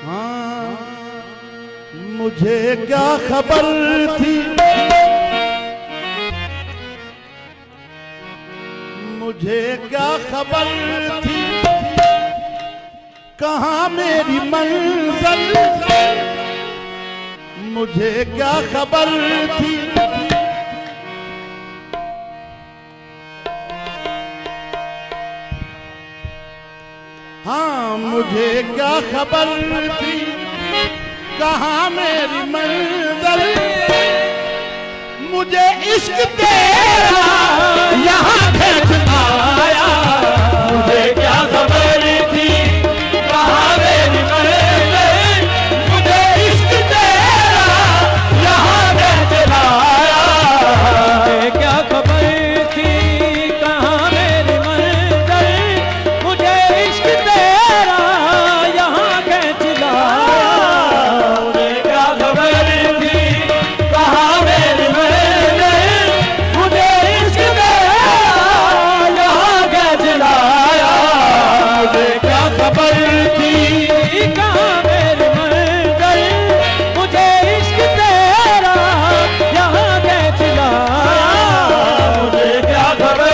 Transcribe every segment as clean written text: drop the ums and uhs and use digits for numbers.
हाँ, मुझे क्या खबर थी, मुझे क्या खबर थी, कहाँ मेरी मंजिल, मुझे क्या खबर थी। हाँ, मुझे क्या खबर थी, कहाँ मेरी मंजिल, मुझे इश्क तेरा यहाँ खींच आया। मुझे क्या खबर थी, कहाँ मेरी मंजिल, मुझे इश्क तेरा यहाँ खींच आया। मुझे क्या खबर थी, कहाँ मेरी मंजिल, मुझे इश्क तेरा यहाँ खींच लाया। मुझे क्या खबर थी, कहाँ मेरी मंजिल, मुझे इश्क तेरा यहाँ खींच लाया। मुझे क्या खबर थी, कहाँ मेरी मंजिल, मुझे इश्क तेरा यहाँ खींच लाया। मुझे क्या खबर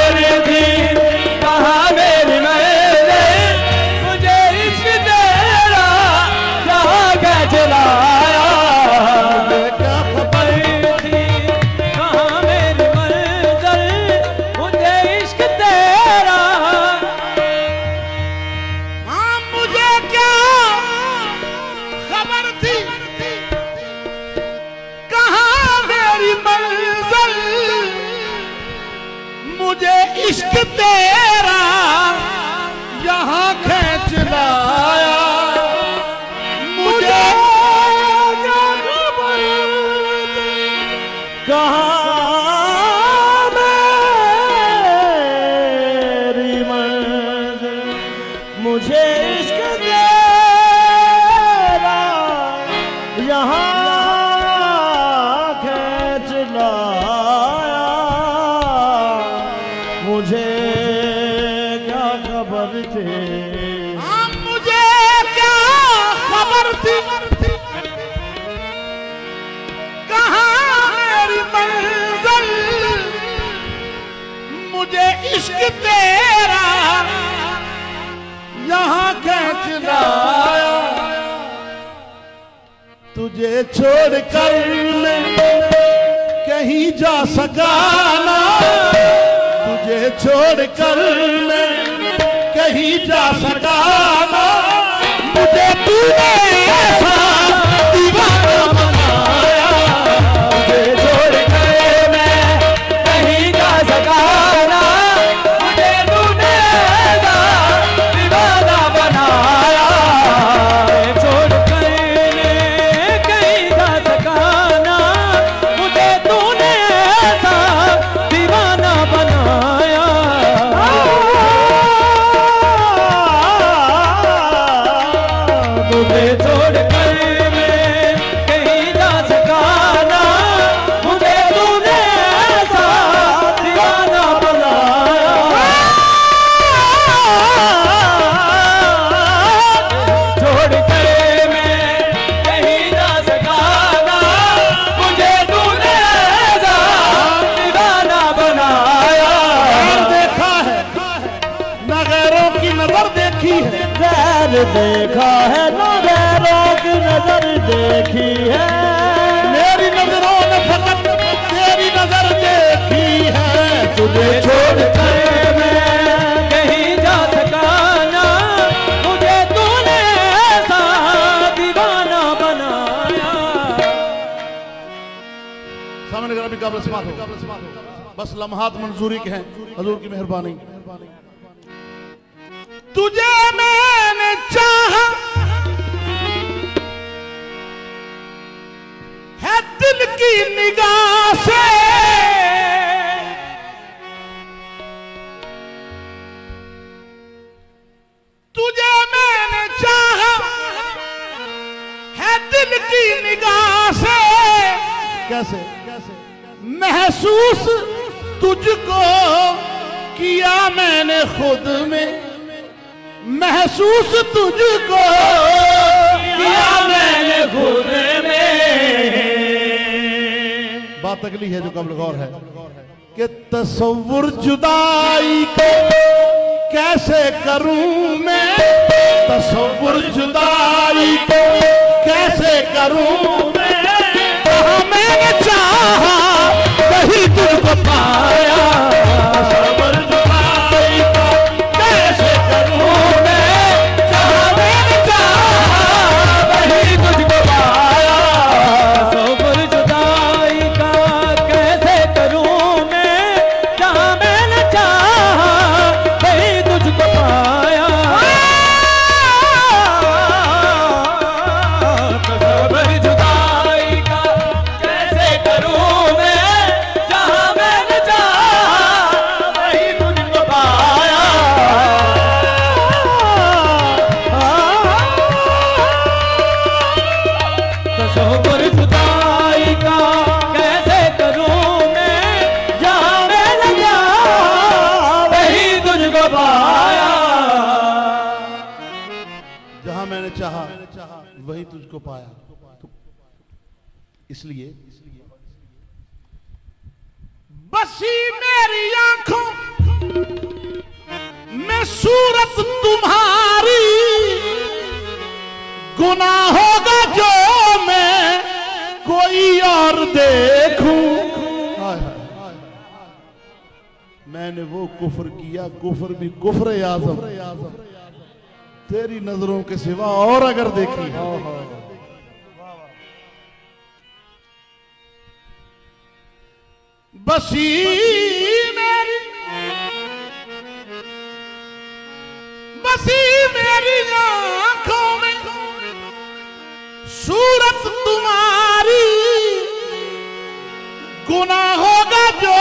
थी, कहाँ मेरी मंजिल, मुझे इश्क तेरा यहाँ खींच लाया। मुझे क्या खबर थी, कहाँ मेरी मंजिल, मुझे इश्क तेरा। हाँ, मुझे क्या खबर थी, कहाँ मेरी मंजिल, मुझे इश्क तेरा यहाँ खींच लाया। मुझे क्या खबर थी, कहाँ मेरी मंजिल, मुझे इश्क तेरा यहाँ खींच लाया। मुझे क्या खबर थी, हाँ, मुझे क्या खबर थी, कहाँ मेरी मंजिल, मुझे इश्क तेरा यहाँ खींच लाया। तुझे छोड़कर मैं कहीं जा सका ना, तुझे छोड़कर मैं कहीं जा सका ना, मुझे तूने ऐसा दीवाना बनाया। मुझे छोड़कर मैं कहीं जा सका ना, मुझे तूने ऐसा दीवाना बनाया। छोड़कर मैं कहीं जा सका ना, मुझे तूने ऐसा दीवाना बनाया। तुझे छोड़कर मैं कहीं जा सका ना, मुझे तूने ऐसा दीवाना बनाया। छोड़कर मैं कहीं जा सका ना, मुझे तूने ऐसा दीवाना बनाया। देखा है न गैरों की नजर देखी है, गैर देखा है न गैरों की नजर देखी है। मेरी नजरों ने फकत तेरी नजर देखी है। तुझे छोड़कर मैं कहीं जा सका ना, मुझे तूने ऐसा दीवाना बनाया। सामने भी काबिल समात हो, बस लम्हात मंजूरी के हैं, हजूर की मेहरबानी। तुझे मैंने चाहा है दिल की निगाह से, तुझे मैंने चाहा है दिल की निगाह से। कैसे महसूस तुझको किया मैंने खुद में, महसूस तुझको किया खूने में। बात अगली है जो कब्ल गौर है कि तसव्वुर जुदाई को कैसे करूं मैं, तसव्वुर जुदाई को कैसे करूं मैं, कहाँ मैंने चाहा वही तुझको पाया, तसव्वुर जुदाई को कैसे करूं मैं, जहाँ मैंने चाहा वही तुझको पाया। तसव्वुर जुदाई का कैसे करूं मैं, जहाँ मैंने चाहा वही तुझको पाया। तसव्वुर जुदाई का कैसे करूं मैं, जहाँ मैंने चाहा वही तुझको पाया। तसव्वुर जुदाई का कैसे करूं मैं, जहाँ मैंने चाहा वही तुझको पाया। जहां मैंने चाहा वही तुझको पाया। इसलिए बसी मेरी आंखों में सूरत तुम्हारी, गुनाह होगा जो मैं कोई और देखूं। मैंने वो कुफ्र किया, कुफ्र भी कुफ्र आज़म, तेरी नजरों के सिवा और अगर देखी बसी मेरी, बसी मेरी आंखों में सूरत तुम्हारी, गुनाह होगा जो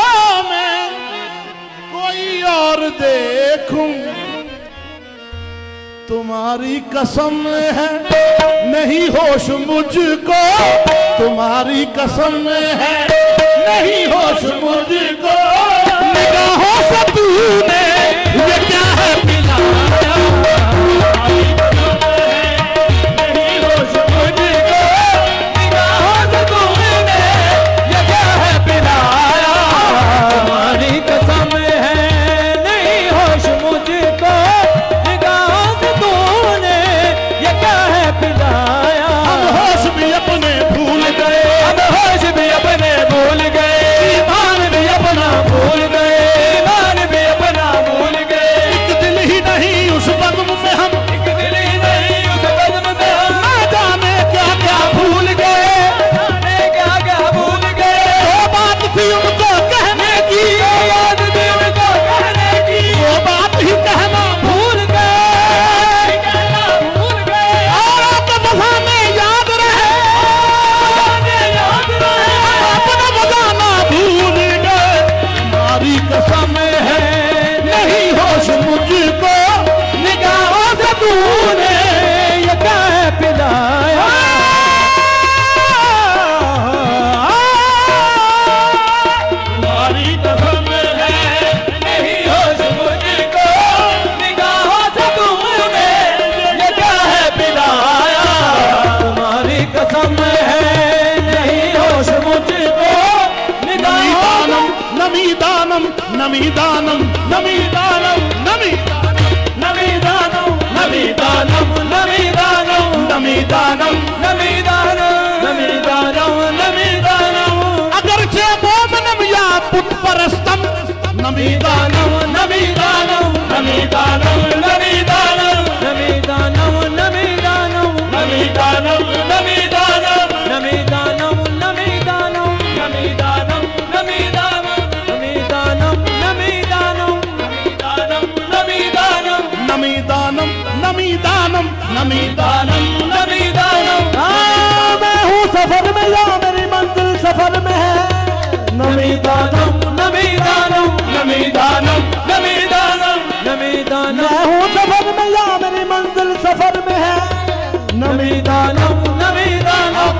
मैं कोई और देखूं। तुम्हारी कसम है नहीं होश मुझको, तुम्हारी कसम है नहीं होश मुझको, निगाहों से तूने ये क्या है पिलाया, नहीं होश मुझको, निगाहों से तूने ये क्या है पिलाया। तुम्हारी कसम है नहीं होश मुझको, निगाहों से तूने ये क्या है पिलाया। हम होश भी अपने भूल गए, हम होश भी अपने भूल गए, ईमान भी अपना भूल गए, ईमान भी अपना भूल गए। एक दिल ही नहीं उस बज़्म में हम, एक दिल ही नहीं उस बज़्म में हम, ना जाने क्या क्या भूल गए, जाने क्या क्या भूल गए। वो बात थी उनको कहने की, वो बात भी उनको कहने की, वो बात ही कहना भूल गए, कहना भूल गए। और आपका बजाने याद रहे, जाने याद रहे, अपना बजाना भूल गए। तुम्हारी कसम है नहीं होश मुझको, निगाहों से तूने ये क्या है पिलाया। तुम्हारी कसम है नहीं होश मुझको, निगाहों से तूने ये क्या है पिलाया। तुम्हारी कसम है नहीं होश मुझको, निगाहों नमी दानम नमी दानम नमी दानम नमी नमी दानम, नमी दानम, नमी दानम, नमी दानम नमी दानम, नमी दानम, नमी दानम। अगरचे मोमनम या पुत परस्तम नमी दानम नमी दानम, नमी दानम, नमी दानम, नमी दानम, नमी दानम, नमी दानम, नमी दानम, नमी दानम, नमी दानम, नमी दानम, नमी दानम, नमी दानम, नमी दानम, नमी दानम, नमी दानम, नमी दानम नमी दानम नमी दानम नमी दानम। मैं हूँ सफर में या मेरी मंजिल सफर में है, नमी दानम, नमी दानम, नमी दानम, नमी दानम, नमी दानम। मैं हूँ सफर में या मेरी मंजिल सफर में है, नमी दानम, नमी दानम।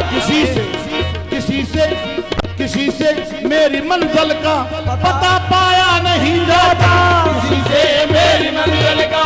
किसी से मेरी मंजिल का पता पाया नहीं जाता, किसी से मेरी मंजिल का